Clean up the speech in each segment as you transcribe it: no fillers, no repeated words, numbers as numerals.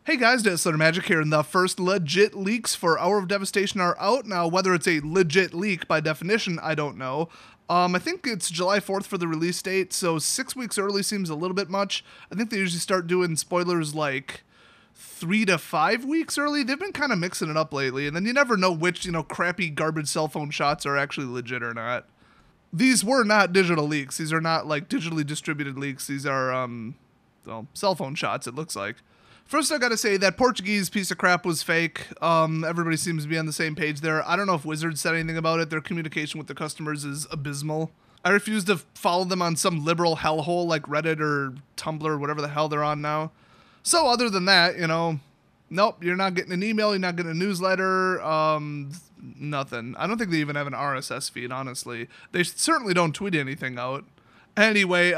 Hey guys, Dazzler Magic here, and the first legit leaks for Hour of Devastation are out. Now, whether it's a legit leak by definition, I don't know. I think it's July 4th for the release date, so 6 weeks early seems a little bit much. I think they usually start doing spoilers like 3 to 5 weeks early. They've been kind of mixing it up lately, and then you never know which, crappy garbage cell phone shots are actually legit or not. These were not digital leaks. These are not like digitally distributed leaks. These are, cell phone shots, it looks like. First, I gotta say that Portuguese piece of crap was fake. Everybody seems to be on the same page there. I don't know if Wizards said anything about it. Their communication with their customers is abysmal. I refuse to follow them on some liberal hellhole like Reddit or Tumblr, whatever the hell they're on now. So other than that, nope, you're not getting an email, you're not getting a newsletter, nothing. I don't think they even have an RSS feed, honestly. They certainly don't tweet anything out. Anyway,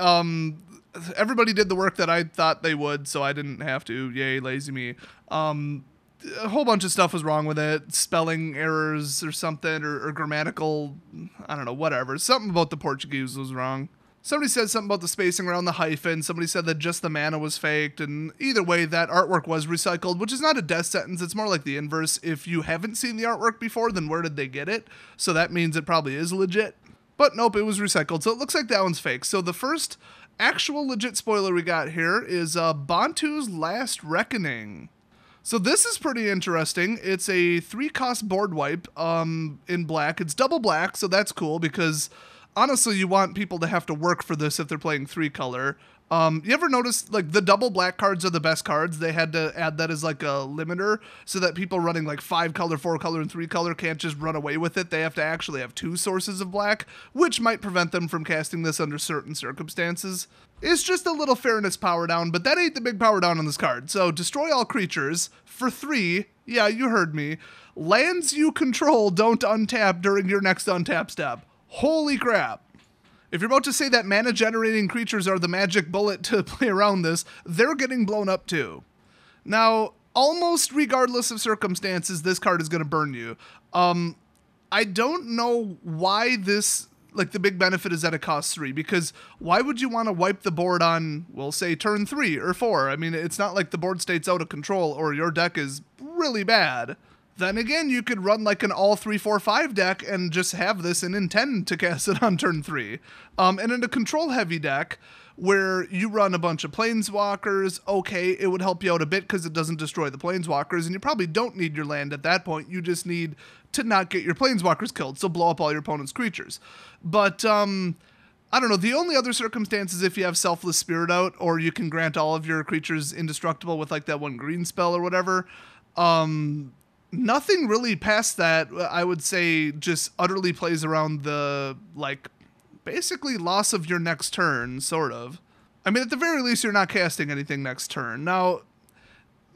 everybody did the work that I thought they would, so I didn't have to. Yay, lazy me. A whole bunch of stuff was wrong with it. Spelling errors or something, or grammatical, I don't know, whatever. Something about the Portuguese was wrong. Somebody said something about the spacing around the hyphen. Somebody said that just the mana was faked. And either way, that artwork was recycled, which is not a death sentence. It's more like the inverse. If you haven't seen the artwork before, then where did they get it? So that means it probably is legit. But nope, it was recycled. So it looks like that one's fake. So the first actual legit spoiler we got here is Bantu's Last Reckoning. So this is pretty interesting. It's a 3-cost board wipe in black. It's double black, so that's cool because honestly you want people to have to work for this if they're playing 3-color. You ever notice like the double black cards are the best cards? They had to add that as like a limiter so that people running like 5-color, 4-color, and 3-color can't just run away with it. They have to actually have 2 sources of black, which might prevent them from casting this under certain circumstances. It's just a little fairness power down, but that ain't the big power down on this card. So destroy all creatures for 3. Yeah, you heard me. Lands you control don't untap during your next untap step. Holy crap. If you're about to say that mana-generating creatures are the magic bullet to play around this, they're getting blown up too. Now, almost regardless of circumstances, this card is going to burn you. I don't know why this, like the big benefit is that it costs 3, because why would you want to wipe the board on, well, say turn 3 or 4? I mean, it's not like the board state's out of control or your deck is really bad. Then again, you could run like an all 3-4-5 deck and just have this and intend to cast it on turn 3. And in a control-heavy deck, where you run a bunch of planeswalkers, okay, it would help you out a bit because it doesn't destroy the planeswalkers, and you probably don't need your land at that point. You just need to not get your planeswalkers killed, so blow up all your opponent's creatures. But, I don't know, the only other circumstance is if you have Selfless Spirit out, or you can grant all of your creatures indestructible with like that one green spell or whatever. Nothing really past that, I would say, just utterly plays around the, like, basically loss of your next turn, sort of. I mean, at the very least, you're not casting anything next turn. Now,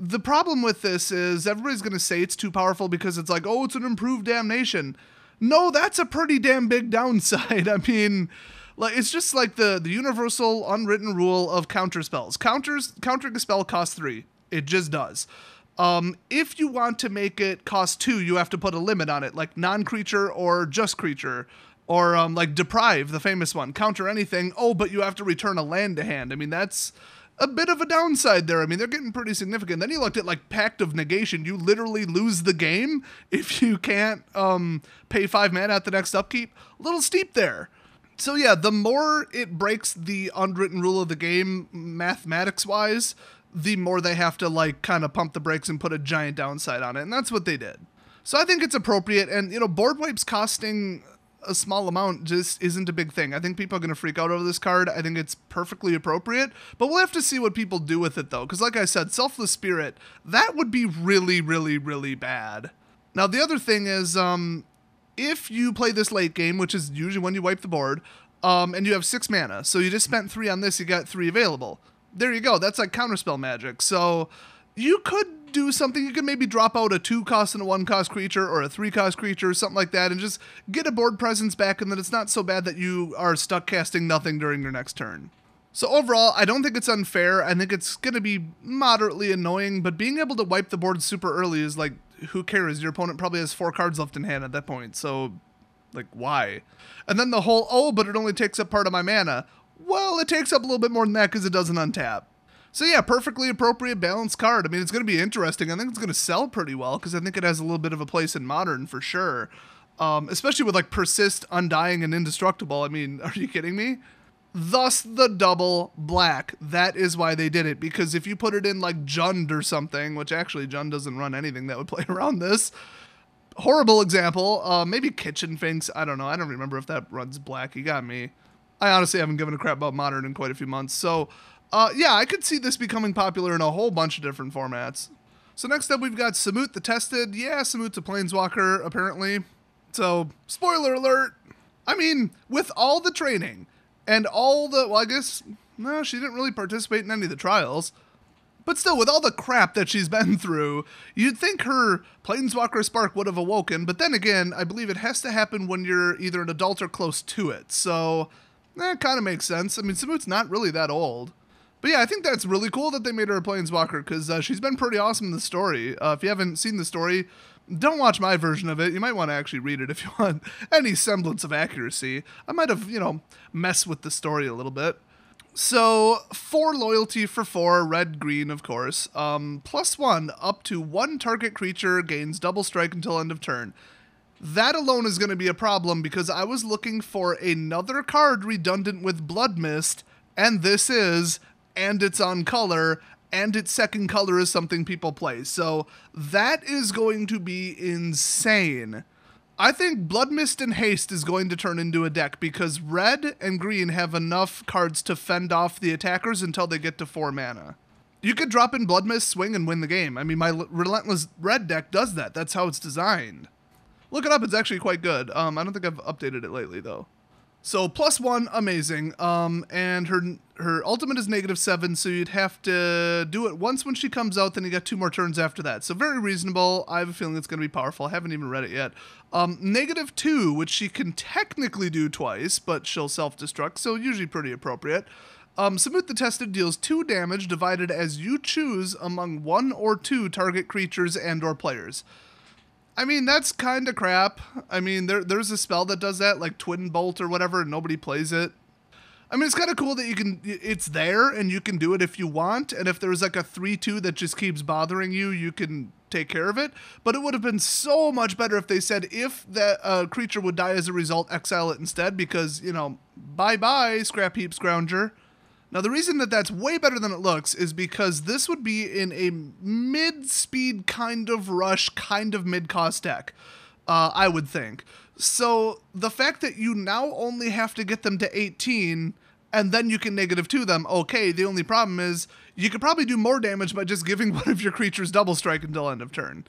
the problem with this is everybody's going to say it's too powerful because it's like, oh, it's an improved damnation. No, that's a pretty damn big downside. I mean, like, it's just like the universal unwritten rule of counter spells. Countering a spell costs 3. It just does. If you want to make it cost 2, you have to put a limit on it, like non-creature or just creature, or like deprive, the famous one, counter anything. Oh, but you have to return a land to hand. I mean, that's a bit of a downside there. I mean, they're getting pretty significant. Then you looked at like Pact of Negation. You literally lose the game if you can't pay 5 mana at the next upkeep. A little steep there. So yeah, the more it breaks the unwritten rule of the game, mathematics-wise, the more they have to like kind of pump the brakes and put a giant downside on it. And that's what they did. So I think it's appropriate. And, board wipes costing a small amount just isn't a big thing. I think people are going to freak out over this card. I think it's perfectly appropriate. But we'll have to see what people do with it, though. Because like I said, Selfless Spirit, that would be really, really, really bad. Now, the other thing is, if you play this late game, which is usually when you wipe the board, and you have 6 mana, so you just spent 3 on this, you got 3 available. There you go. That's like counterspell magic. So you could do something. You could maybe drop out a 2-cost and a 1-cost creature or a 3-cost creature or something like that and just get a board presence back, and then it's not so bad that you are stuck casting nothing during your next turn. So overall, I don't think it's unfair. I think it's going to be moderately annoying, but being able to wipe the board super early is like, who cares? Your opponent probably has 4 cards left in hand at that point. So, like, why? And then the whole, oh, but it only takes up part of my mana. Well, it takes up a little bit more than that because it doesn't untap. So yeah, perfectly appropriate balanced card. I mean, it's going to be interesting. I think it's going to sell pretty well because I think it has a little bit of a place in Modern for sure. Especially with like Persist, Undying, and Indestructible. I mean, are you kidding me? Thus the double black. That is why they did it, because if you put it in like Jund or something, which actually Jund doesn't run anything that would play around this. Horrible example. Maybe Kitchen Finks. I don't know. I don't remember if that runs black. You got me. I honestly haven't given a crap about Modern in quite a few months. So, yeah, I could see this becoming popular in a whole bunch of different formats. So next up, we've got Samut the Tested. Yeah, Samut's a Planeswalker, apparently. So, spoiler alert. I mean, with all the training and all the... Well, I guess... No, she didn't really participate in any of the trials. But still, with all the crap that she's been through, you'd think her Planeswalker spark would have awoken. But then again, I believe it has to happen when you're either an adult or close to it. So, that kind of makes sense. I mean, Samut's not really that old. But yeah, I think that's really cool that they made her a Planeswalker, because she's been pretty awesome in the story. If you haven't seen the story, don't watch my version of it. You might want to actually read it if you want any semblance of accuracy. I might have, messed with the story a little bit. So, 4 loyalty for 4, red, green, of course. +1, up to 1 target creature gains double strike until end of turn. That alone is going to be a problem, because I was looking for another card redundant with Blood Mist, and this is, and it's on color, and its second color is something people play. So, that is going to be insane. I think Blood Mist and Haste is going to turn into a deck, because red and green have enough cards to fend off the attackers until they get to 4 mana. You could drop in Blood Mist, swing, and win the game. I mean, my Relentless Red deck does that. That's how it's designed. Look it up. It's actually quite good. I don't think I've updated it lately, though. So, +1, amazing. And her ultimate is -7, so you'd have to do it once when she comes out, then you got 2 more turns after that. So, very reasonable. I have a feeling it's going to be powerful. I haven't even read it yet. -2, which she can technically do twice, but she'll self-destruct, so usually pretty appropriate. Samut the Tested deals 2 damage divided as you choose among 1 or 2 target creatures and or players. I mean, that's kind of crap. I mean, there's a spell that does that, like Twin Bolt or whatever, and nobody plays it. I mean, it's kind of cool that it's there, and you can do it if you want, and if there's like a 3/2 that just keeps bothering you, you can take care of it. But it would have been so much better if they said if that creature would die as a result, exile it instead, because, bye-bye, Scrap Heap Scrounger. Now, the reason that that's way better than it looks is because this would be in a mid-speed kind of rush, kind of mid-cost deck, I would think. So, the fact that you now only have to get them to 18, and then you can -2 them, okay, the only problem is you could probably do more damage by just giving one of your creatures double strike until end of turn.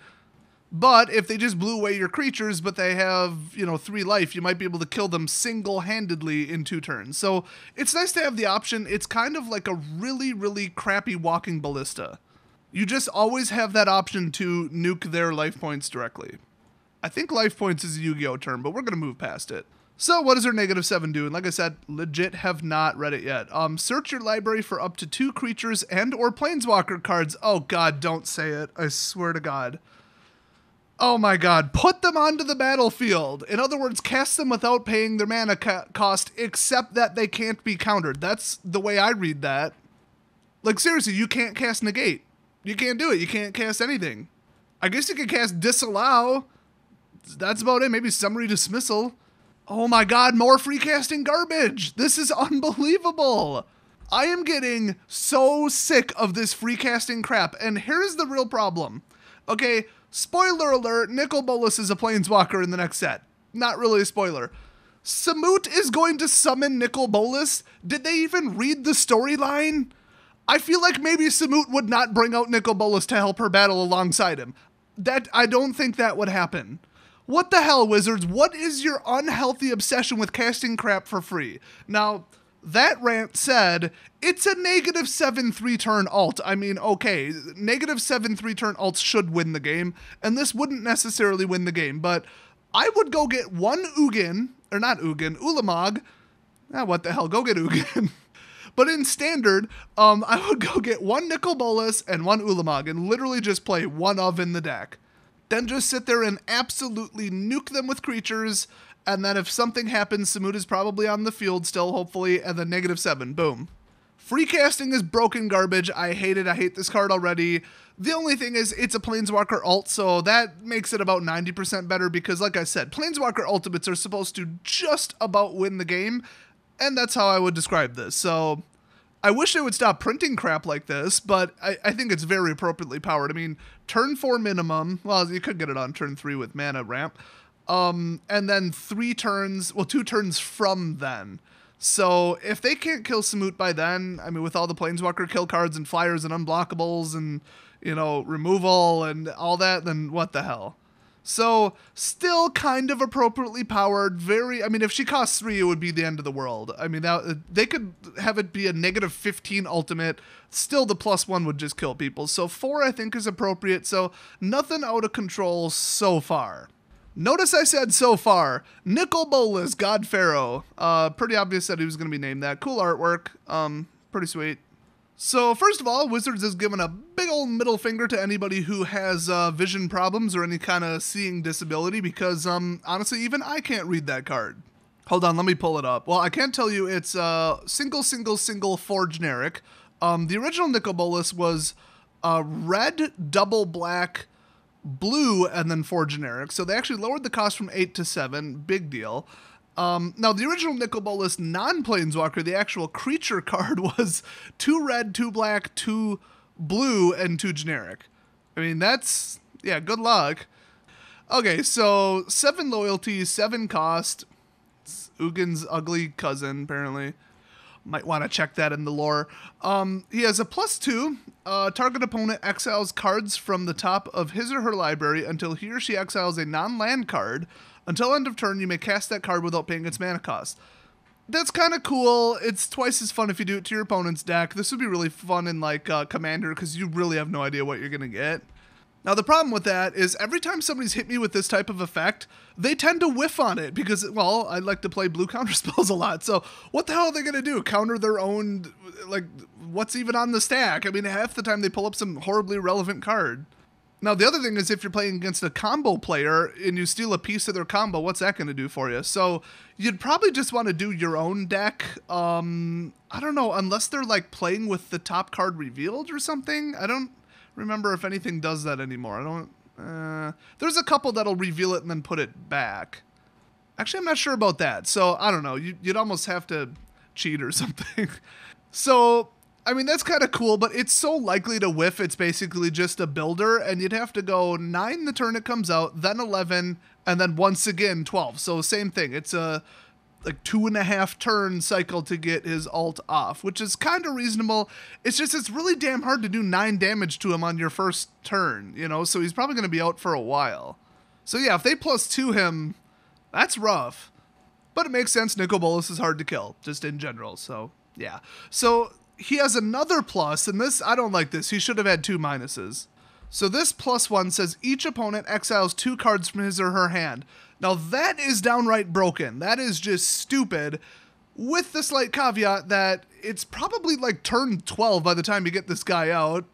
But if they just blew away your creatures, but they have, 3 life, you might be able to kill them single-handedly in 2 turns. So it's nice to have the option. It's kind of like a really, really crappy walking ballista. You just always have that option to nuke their life points directly. I think life points is a Yu-Gi-Oh term, but we're going to move past it. So what does her -7 do? And like I said, legit have not read it yet. Search your library for up to 2 creatures and or planeswalker cards. Oh God, don't say it. I swear to God. Oh my God, put them onto the battlefield. In other words, cast them without paying their mana cost, except that they can't be countered. That's the way I read that. Like, seriously, you can't cast Negate. You can't do it. You can't cast anything. I guess you can cast Disallow. That's about it. Maybe Summary Dismissal. Oh my God, more free casting garbage. This is unbelievable. I am getting so sick of this free casting crap. And here's the real problem. Okay, spoiler alert, Nicol Bolas is a planeswalker in the next set. Not really a spoiler. Samut is going to summon Nicol Bolas? Did they even read the storyline? I feel like maybe Samut would not bring out Nicol Bolas to help her battle alongside him. I don't think that would happen. What the hell, Wizards? What is your unhealthy obsession with casting crap for free? Now, that rant said, it's a -7 3-turn alt. I mean, okay, -7 3-turn alts should win the game, and this wouldn't necessarily win the game, but I would go get 1 Ugin, or not Ugin, Ulamog. What the hell, go get Ugin. But in Standard, I would go get 1 Nicol Bolas and 1 Ulamog, and literally just play 1 of in the deck. Then just sit there and absolutely nuke them with creatures, and then if something happens, Samut is probably on the field still, hopefully, and then -7, boom. Free casting is broken garbage. I hate it. I hate this card already. The only thing is it's a Planeswalker ult, so that makes it about 90% better because, like I said, Planeswalker ultimates are supposed to just about win the game, and that's how I would describe this. So I wish they would stop printing crap like this, but I think it's very appropriately powered. I mean, turn 4 minimum. Well, you could get it on turn 3 with mana ramp. And then 2 turns from then. So if they can't kill Samut by then, I mean, with all the Planeswalker kill cards and flyers and unblockables and, you know, removal and all that, then what the hell? So still kind of appropriately powered. I mean, if she costs 3, it would be the end of the world. I mean, they could have it be a -15 ultimate. Still, the +1 would just kill people. So 4, I think, is appropriate. So nothing out of control so far. Notice I said so far. Nicol Bolas, God Ferro. Pretty obvious that he was going to be named that. Cool artwork. Pretty sweet. So first of all, Wizards has given a big old middle finger to anybody who has vision problems or any kind of seeing disability because, honestly, even I can't read that card. Hold on, let me pull it up. Well, I can't tell you it's single 4 generic. The original Nicol Bolas was red, double black, blue, and then 4 generic. So they actually lowered the cost from 8 to 7. Big deal. Now, the original Nicol Bolas non-Planeswalker, the actual creature card, was 2 red, 2 black, 2 blue, and 2 generic. I mean, that's, yeah, good luck. Okay, so 7 loyalty, 7 cost. It's Ugin's ugly cousin, apparently. Might want to check that in the lore. He has a +2. Target opponent exiles cards from the top of his or her library until he or she exiles a non-land card. Until end of turn, you may cast that card without paying its mana cost. That's kind of cool. It's twice as fun if you do it to your opponent's deck. This would be really fun in, like, Commander, because you really have no idea what you're going to get. Now, the problem with that is every time somebody's hit me with this type of effect, they tend to whiff on it because, well, I like to play blue counter spells a lot. So what the hell are they going to do? Counter their own, like, what's even on the stack? I mean, half the time they pull up some horribly relevant card. Now, the other thing is if you're playing against a combo player and you steal a piece of their combo, what's that going to do for you? So you'd probably just want to do your own deck. I don't know, unless they're like playing with the top card revealed or something. I don't remember if anything does that anymore. There's a couple that'll reveal it and then put it back. Actually, I'm not sure about that. So I don't know. You'd almost have to cheat or something. So I mean, that's kind of cool, but it's so likely to whiff, it's basically just a builder, and you'd have to go 9 the turn it comes out, then 11, and then once again 12. So same thing. It's a like 2.5 turn cycle to get his ult off, which is kind of reasonable. It's just it's really damn hard to do 9 damage to him on your first turn, you know, so he's probably going to be out for a while. So yeah, if they +2 him, that's rough. But it makes sense. Nicol Bolas is hard to kill, just in general, so yeah. So he has another plus, and this, I don't like this. He should have had 2 minuses. So this +1 says each opponent exiles 2 cards from his or her hand. Now that is downright broken. That is just stupid, with the slight caveat that it's probably like turn 12 by the time you get this guy out.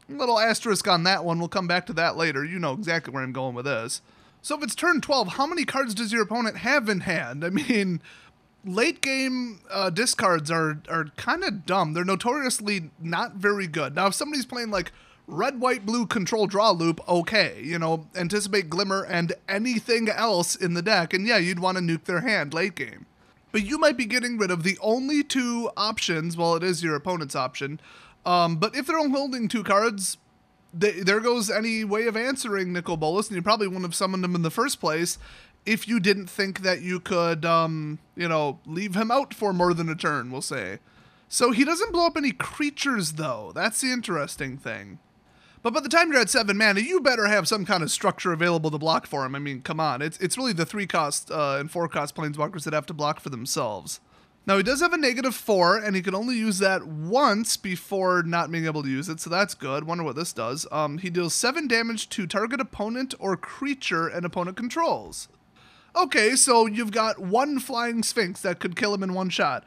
A little asterisk on that one. We'll come back to that later. You know exactly where I'm going with this. So if it's turn 12, how many cards does your opponent have in hand? I mean, late game discards are kind of dumb. They're notoriously not very good. Now, if somebody's playing like red, white, blue control draw loop, okay, you know, anticipate Glimmer and anything else in the deck, and yeah, you'd want to nuke their hand late game. But you might be getting rid of the only 2 options, well, it is your opponent's option, but if they're only holding 2 cards, there goes any way of answering Nicol Bolas, and you probably wouldn't have summoned him in the first place if you didn't think that you could, you know, leave him out for more than a turn, we'll say. So he doesn't blow up any creatures, though. That's the interesting thing. But by the time you're at 7 mana, you better have some kind of structure available to block for him. I mean, come on. It's really the 3-cost and 4-cost Planeswalkers that have to block for themselves. Now, he does have a -4, and he can only use that once before not being able to use it, so that's good. Wonder what this does. He deals 7 damage to target opponent or creature an opponent controls. Okay, so you've got 1 Flying Sphinx that could kill him in 1 shot.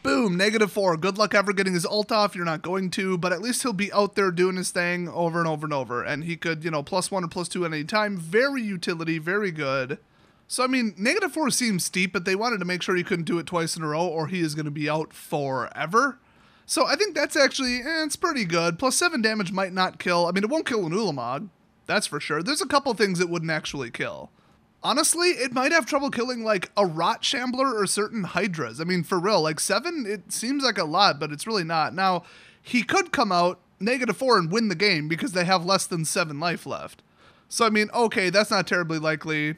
Boom, -4. Good luck ever getting his ult off. You're not going to, but at least he'll be out there doing his thing over and over and over. And he could, you know, +1 or +2 at any time. Very utility, very good. So, I mean, -4 seems steep, but they wanted to make sure he couldn't do it twice in a row or he is going to be out forever. So I think that's actually, it's pretty good. Plus 7 damage might not kill. I mean, it won't kill an Ulamog. That's for sure. There's a couple things it wouldn't actually kill. Honestly, it might have trouble killing like a Rot Shambler or certain Hydras. I mean, for real, like 7, it seems like a lot, but it's really not. Now, he could come out -4 and win the game because they have less than 7 life left. So, I mean, okay, that's not terribly likely.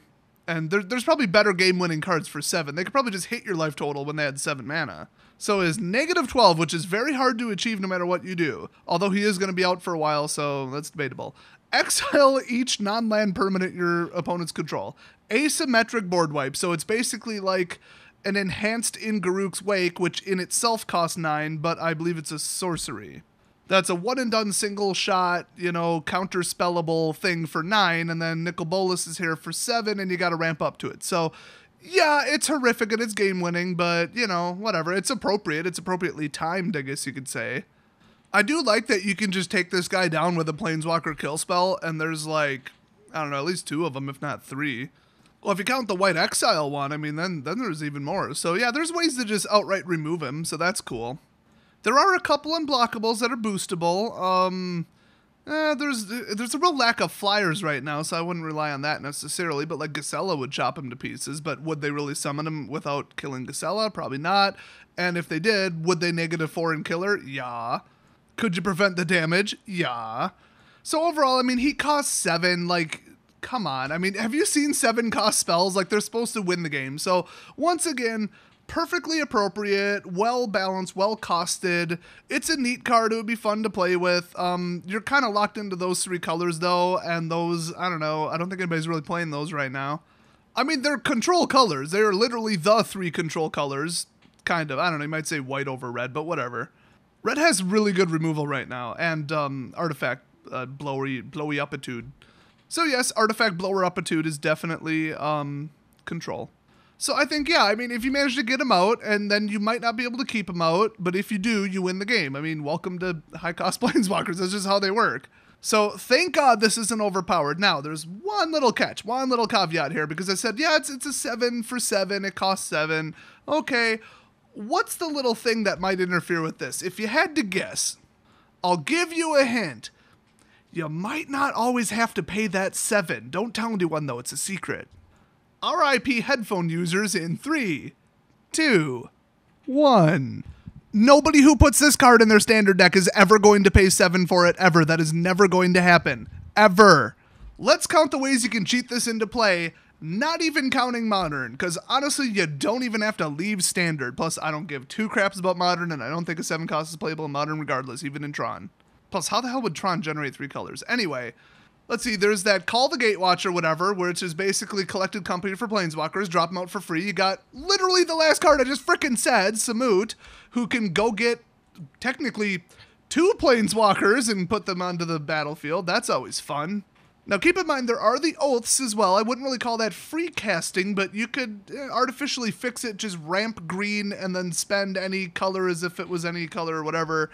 And there's probably better game-winning cards for 7. They could probably just hit your life total when they had 7 mana. So is -12, which is very hard to achieve no matter what you do. Although he is going to be out for a while, so that's debatable. Exile each non-land permanent your opponent's control. Asymmetric board wipe, so it's basically like an enhanced in Garruk's Wake, which in itself costs 9, but I believe it's a sorcery. That's a one-and-done single-shot, counter-spellable thing for 9, and then Nicol Bolas is here for 7, and you got to ramp up to it. So, yeah, it's horrific and it's game-winning, but, whatever. It's appropriate. It's appropriately timed, I guess you could say. I do like that you can just take this guy down with a Planeswalker kill spell, and there's like, I don't know, at least 2 of them, if not 3. Well, if you count the White Exile one, I mean, then there's even more. So, yeah, there's ways to just outright remove him, so that's cool. There are a couple unblockables that are boostable. There's a real lack of flyers right now, so I wouldn't rely on that necessarily. But like Gisela would chop him to pieces, but would they really summon him without killing Gisela? Probably not. And if they did, would they -4 and kill her? Yeah. Could you prevent the damage? Yeah. So overall, I mean, he costs 7. Like, come on. I mean, have you seen 7 cost spells? Like, they're supposed to win the game. So once again, perfectly appropriate, well-balanced, well-costed. It's a neat card. It would be fun to play with. You're kind of locked into those 3 colors, though, and those, I don't know. I don't think anybody's really playing those right now. I mean, they're control colors. They are literally the 3 control colors, kind of. I don't know, you might say white over red, but whatever. Red has really good removal right now, and Artifact Blowy Uppitude. So yes, Artifact Blower Uppitude is definitely control. So I think, yeah, I mean, if you manage to get him out, and then you might not be able to keep him out, but if you do, you win the game. I mean, welcome to high-cost Planeswalkers. That's just how they work. So thank God this isn't overpowered. Now, there's one little catch, one little caveat here, because I said, yeah, it's a 7 for 7. It costs 7. Okay, what's the little thing that might interfere with this? If you had to guess, I'll give you a hint. You might not always have to pay that 7. Don't tell anyone, though. It's a secret. RIP headphone users in 3, 2, 1. Nobody who puts this card in their standard deck is ever going to pay 7 for it, ever. That is never going to happen. Ever. Let's count the ways you can cheat this into play, not even counting Modern, because honestly, you don't even have to leave Standard. Plus, I don't give 2 craps about Modern, and I don't think a 7 cost is playable in Modern regardless, even in Tron. Plus, how the hell would Tron generate 3 colors? Anyway, let's see, there's that Call the Gatewatch or whatever, which is basically collected company for Planeswalkers, drop them out for free. You got literally the last card I just frickin' said, Samut, who can go get, technically, 2 Planeswalkers and put them onto the battlefield. That's always fun. Now, keep in mind, there are the Oaths as well. I wouldn't really call that free casting, but you could artificially fix it, just ramp green and then spend any color as if it was any color or whatever.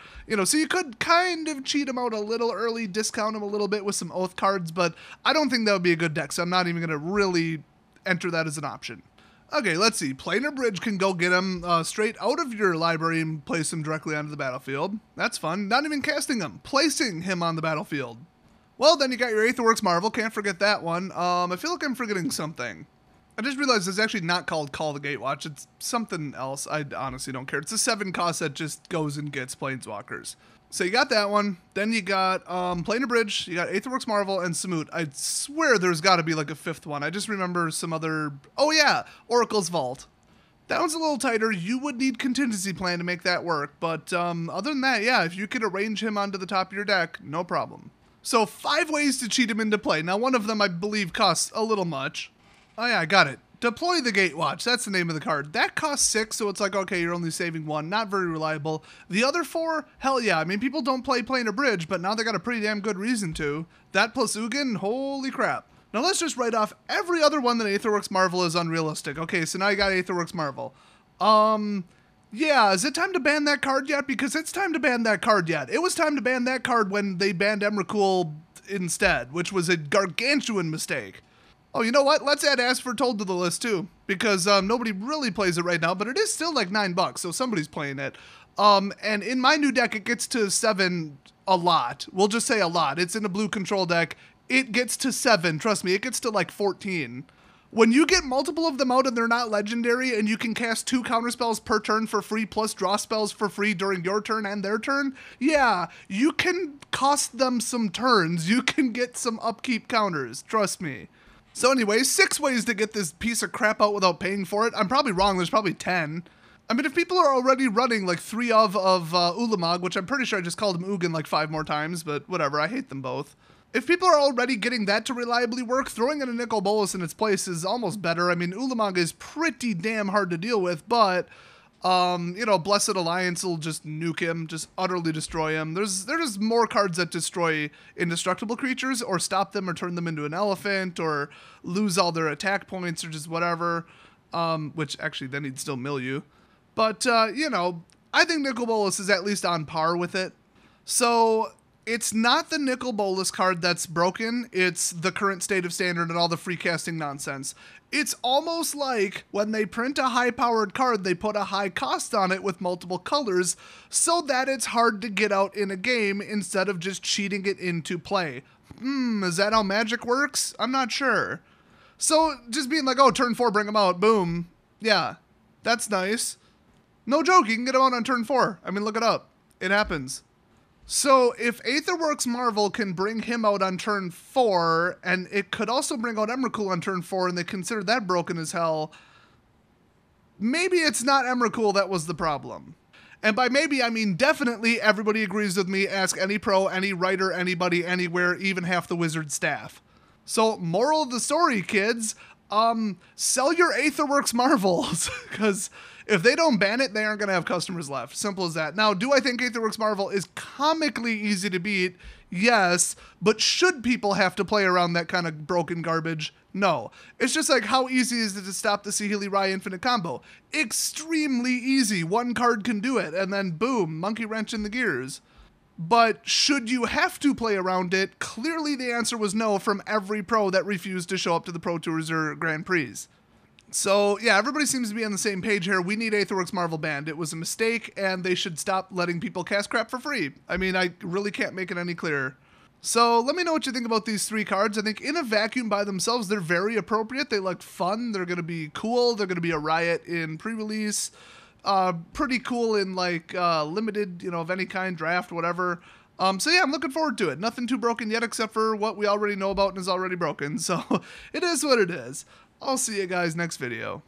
So you could kind of cheat them out a little early, discount them a little bit with some Oath cards, but I don't think that would be a good deck, so I'm not even going to really enter that as an option. Okay, let's see. Planar Bridge can go get him straight out of your library and place him directly onto the battlefield. That's fun. Not even casting him, placing him on the battlefield. Well, then you got your Aetherworks Marvel. Can't forget that one. I feel like I'm forgetting something. I just realized it's actually not called Call the Gatewatch. It's something else. I honestly don't care. It's a 7 cost that just goes and gets Planeswalkers. So you got that one. Then you got Planar Bridge. You got Aetherworks Marvel and Samut. I swear there's got to be like a 5th one. I just remember some other... Oh, yeah. Oracle's Vault. That one's a little tighter. You would need contingency plan to make that work. But other than that, yeah, if you could arrange him onto the top of your deck, no problem. So 5 ways to cheat him into play. Now, one of them, I believe, costs a little much. Oh, yeah, I got it. Deploy the Gatewatch. That's the name of the card. That costs 6, so it's like, okay, you're only saving 1. Not very reliable. The other 4, hell yeah. I mean, people don't play Planar Bridge, but now they got a pretty damn good reason to. That plus Ugin, holy crap. Now, let's just write off every other one that Aetherworks Marvel is unrealistic. Okay, so now you got Aetherworks Marvel. Yeah, is it time to ban that card yet? Because it's time to ban that card yet. It was time to ban that card when they banned Emrakul instead, which was a gargantuan mistake. Oh, you know what? Let's add Ask for Told to the list too, because nobody really plays it right now, but it is still like $9, so somebody's playing it. And in my new deck, it gets to 7 a lot. We'll just say a lot. It's in a blue control deck. It gets to 7. Trust me, it gets to like 14. When you get multiple of them out and they're not legendary, and you can cast 2 counterspells per turn for free, plus draw spells for free during your turn and their turn, yeah, you can cost them some turns. You can get some upkeep counters. Trust me. So anyway, 6 ways to get this piece of crap out without paying for it. I'm probably wrong. There's probably 10. I mean, if people are already running like 3 of Ulamog, which I'm pretty sure I just called him Ugin like 5 more times, but whatever, I hate them both. If people are already getting that to reliably work, throwing in a Nicol Bolas in its place is almost better. I mean, Ulamog is pretty damn hard to deal with, but, you know, Blessed Alliance will just nuke him, just utterly destroy him. There's more cards that destroy indestructible creatures, or stop them, or turn them into an elephant, or lose all their attack points, or just whatever, which actually then he'd still mill you. But, you know, I think Nicol Bolas is at least on par with it. So it's not the Nicol Bolas card that's broken, it's the current state of standard and all the free casting nonsense. It's almost like when they print a high-powered card, they put a high cost on it with multiple colors so that it's hard to get out in a game instead of just cheating it into play. Is that how Magic works? I'm not sure. So just being like, oh, turn 4, bring them out, boom. Yeah, that's nice. No joke, you can get them out on turn 4. I mean, look it up. It happens. So if Aetherworks Marvel can bring him out on turn 4, and it could also bring out Emrakul on turn 4, and they consider that broken as hell, maybe it's not Emrakul that was the problem. And by maybe, I mean definitely everybody agrees with me. Ask any pro, any writer, anybody, anywhere, even half the wizard staff. So moral of the story, kids, sell your Aetherworks Marvels, because if they don't ban it, they aren't going to have customers left. Simple as that. Now, do I think Aetherworks Marvel is comically easy to beat? Yes. But should people have to play around that kind of broken garbage? No. It's just like, how easy is it to stop the Saheeli Rai Infinite combo? Extremely easy. One card can do it, and then boom, monkey wrench in the gears. But should you have to play around it? Clearly the answer was no from every pro that refused to show up to the Pro Tours or Grand Prix. So, yeah, everybody seems to be on the same page here. We need Aetherworks Marvel banned. It was a mistake, and they should stop letting people cast crap for free. I mean, I really can't make it any clearer. So, let me know what you think about these 3 cards. I think in a vacuum by themselves, they're very appropriate. They look fun. They're going to be cool. They're going to be a riot in pre-release. Pretty cool in, like, limited, you know, of any kind, draft, whatever. So, yeah, I'm looking forward to it. Nothing too broken yet except for what we already know about and is already broken. So, it is what it is. I'll see you guys next video.